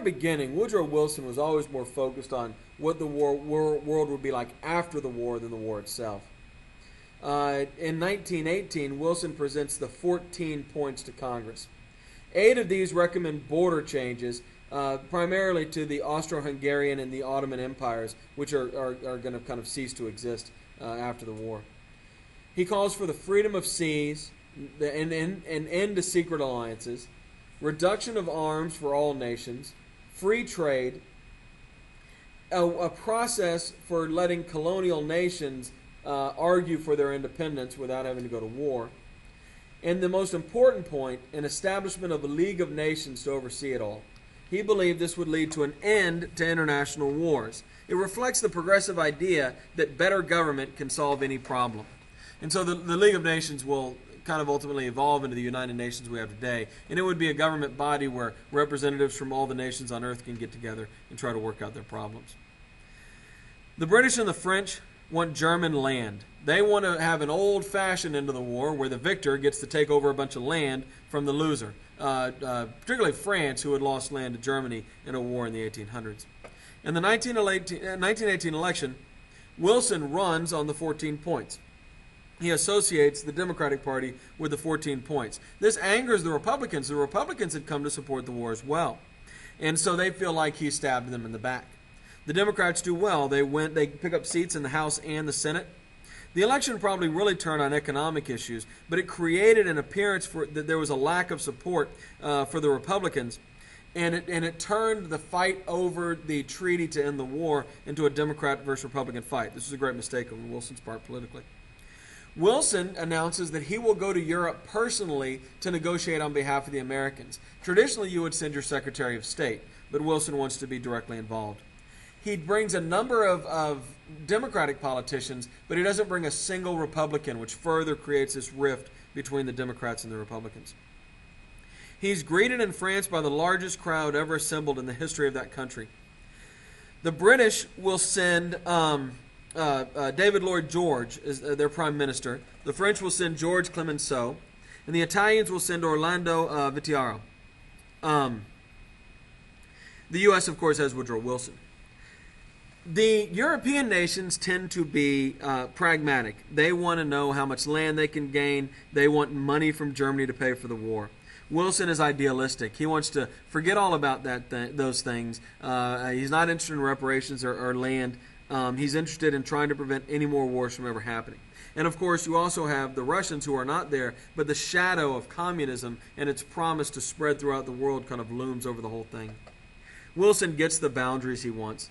very beginning, Woodrow Wilson was always more focused on what the world would be like after the war than the war itself. In 1918, Wilson presents the 14 points to Congress. 8 of these recommend border changes, primarily to the Austro-Hungarian and the Ottoman empires, which are going to kind of cease to exist after the war. He calls for the freedom of seas, an end to secret alliances, reduction of arms for all nations, free trade, a process for letting colonial nations argue for their independence without having to go to war, and the most important point, an establishment of a League of Nations to oversee it all. He believed this would lead to an end to international wars. It reflects the progressive idea that better government can solve any problem. And so the League of Nations will kind of ultimately evolve into the United Nations we have today, and it would be a government body where representatives from all the nations on earth can get together and try to work out their problems. The British and the French want German land. They want to have an old-fashioned end of the war where the victor gets to take over a bunch of land from the loser, particularly France, who had lost land to Germany in a war in the 1800s. In the 1918 election, Wilson runs on the 14 points. He associates the Democratic Party with the 14 points. This angers the Republicans. The Republicans had come to support the war as well. And so they feel like he stabbed them in the back. The Democrats do well. They pick up seats in the House and the Senate. The election probably really turned on economic issues, but it created an appearance that there was a lack of support for the Republicans, and it turned the fight over the treaty to end the war into a Democrat versus Republican fight. This was a great mistake on Wilson's part politically. Wilson announces that he will go to Europe personally to negotiate on behalf of the Americans. Traditionally, you would send your Secretary of State, but Wilson wants to be directly involved. He brings a number of Democratic politicians, but he doesn't bring a single Republican, which further creates this rift between the Democrats and the Republicans. He's greeted in France by the largest crowd ever assembled in the history of that country. The British will send David Lloyd George as their prime minister. The French will send George Clemenceau, and the Italians will send Orlando Vittiero. The U.S., of course, has Woodrow Wilson. The European nations tend to be pragmatic. They want to know how much land they can gain. They want money from Germany to pay for the war. Wilson is idealistic. He wants to forget all about those things. He's not interested in reparations or land. He's interested in trying to prevent any more wars from ever happening. And of course, you also have the Russians who are not there, but the shadow of communism and its promise to spread throughout the world kind of looms over the whole thing. Wilson gets the boundaries he wants.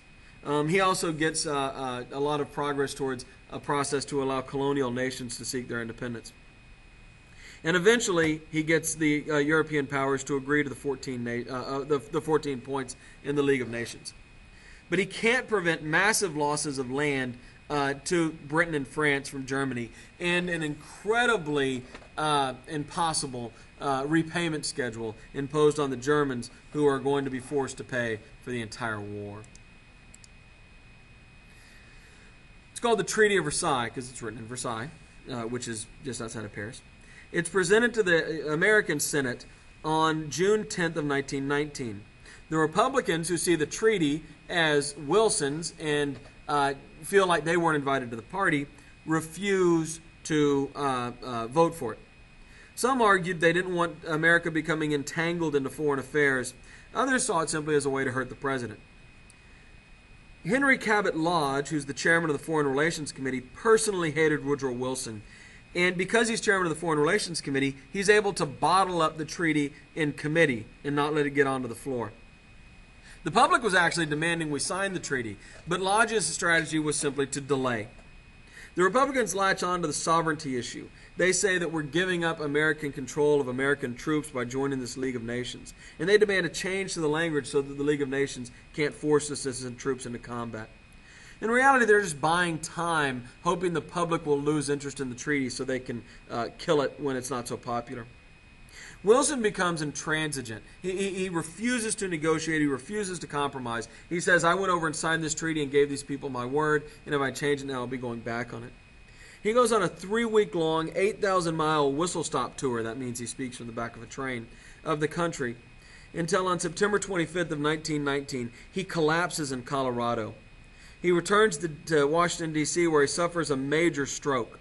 He also gets a lot of progress towards a process to allow colonial nations to seek their independence. And eventually, he gets the European powers to agree to the 14 points in the League of Nations. But he can't prevent massive losses of land to Britain and France from Germany, and an incredibly impossible repayment schedule imposed on the Germans, who are going to be forced to pay for the entire war. It's called the Treaty of Versailles because it's written in Versailles, which is just outside of Paris. It's presented to the American Senate on June 10th of 1919. The Republicans, who see the treaty as Wilson's and feel like they weren't invited to the party, refuse to vote for it. Some argued they didn't want America becoming entangled into foreign affairs. Others saw it simply as a way to hurt the president. Henry Cabot Lodge, who's the chairman of the Foreign Relations Committee, personally hated Woodrow Wilson. And because he's chairman of the Foreign Relations Committee, he's able to bottle up the treaty in committee and not let it get onto the floor. The public was actually demanding we sign the treaty, but Lodge's strategy was simply to delay. The Republicans latch on to the sovereignty issue. They say that we're giving up American control of American troops by joining this League of Nations. And they demand a change to the language so that the League of Nations can't force us to send troops into combat. In reality, they're just buying time, hoping the public will lose interest in the treaty so they can kill it when it's not so popular. Wilson becomes intransigent. He refuses to negotiate. He refuses to compromise. He says, I went over and signed this treaty and gave these people my word, and if I change it now, I'll be going back on it. He goes on a 3-week-long, 8,000-mile whistle-stop tour. That means he speaks from the back of a train of the country. until on September 25th of 1919, he collapses in Colorado. He returns to Washington, D.C., where he suffers a major stroke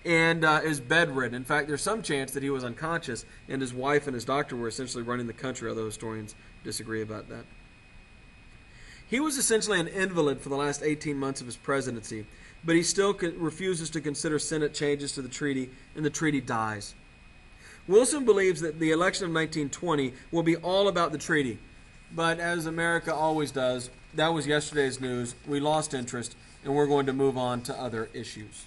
and is bedridden. In fact, there's some chance that he was unconscious, and his wife and his doctor were essentially running the country, although historians disagree about that. He was essentially an invalid for the last 18 months of his presidency, but he still refuses to consider Senate changes to the treaty, and the treaty dies. Wilson believes that the election of 1920 will be all about the treaty, but as America always does, that was yesterday's news. We lost interest, and we're going to move on to other issues.